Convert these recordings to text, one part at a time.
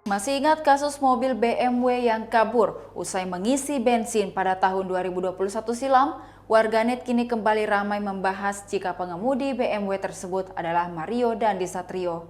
Masih ingat kasus mobil BMW yang kabur usai mengisi bensin pada tahun 2021 silam? Warganet kini kembali ramai membahas jika pengemudi BMW tersebut adalah Mario Dandisatrio.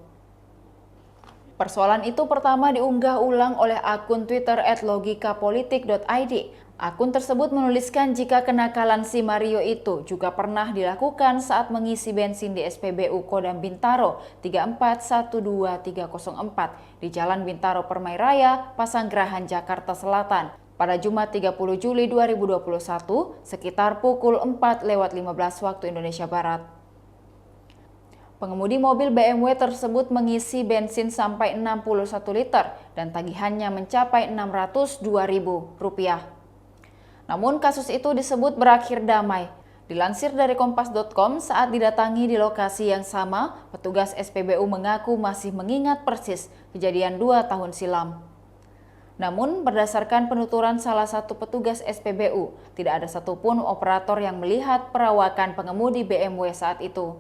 Persoalan itu pertama diunggah ulang oleh akun Twitter @logikapolitik.id. Akun tersebut menuliskan jika kenakalan si Mario itu juga pernah dilakukan saat mengisi bensin di SPBU Kodam Bintaro 3412304 di Jalan Bintaro Permai Raya, Pasanggerahan, Jakarta Selatan pada Jumat 30 Juli 2021 sekitar pukul 4:15 waktu Indonesia Barat. Pengemudi mobil BMW tersebut mengisi bensin sampai 61 liter dan tagihannya mencapai Rp602.000. Namun kasus itu disebut berakhir damai. Dilansir dari kompas.com, saat didatangi di lokasi yang sama, petugas SPBU mengaku masih mengingat persis kejadian 2 tahun silam. Namun berdasarkan penuturan salah satu petugas SPBU, tidak ada satupun operator yang melihat perawakan pengemudi BMW saat itu.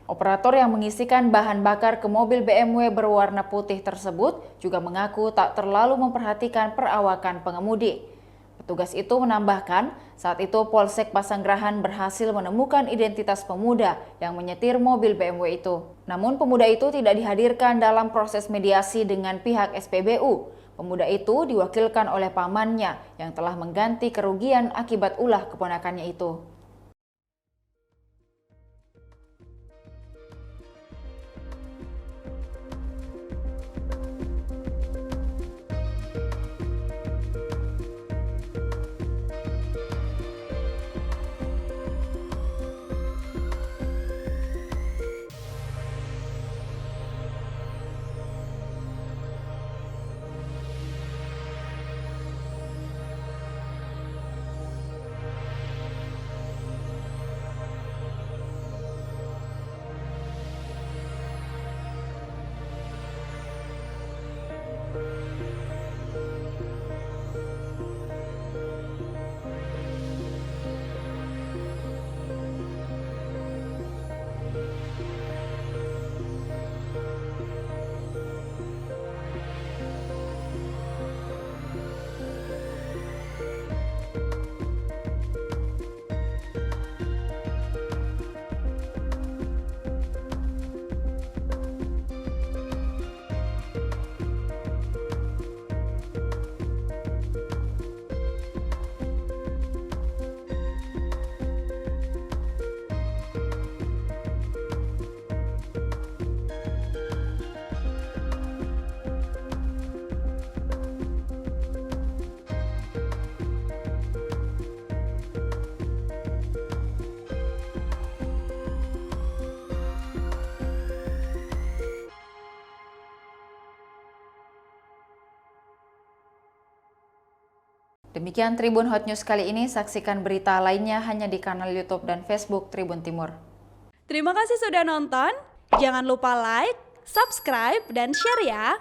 Operator yang mengisikan bahan bakar ke mobil BMW berwarna putih tersebut juga mengaku tak terlalu memperhatikan perawakan pengemudi. Petugas itu menambahkan, saat itu Polsek Pasanggerahan berhasil menemukan identitas pemuda yang menyetir mobil BMW itu. Namun pemuda itu tidak dihadirkan dalam proses mediasi dengan pihak SPBU. Pemuda itu diwakilkan oleh pamannya yang telah mengganti kerugian akibat ulah keponakannya itu. Demikian Tribun Hot News kali ini, saksikan berita lainnya hanya di kanal YouTube dan Facebook Tribun Timur. Terima kasih sudah nonton, jangan lupa like, subscribe, dan share ya!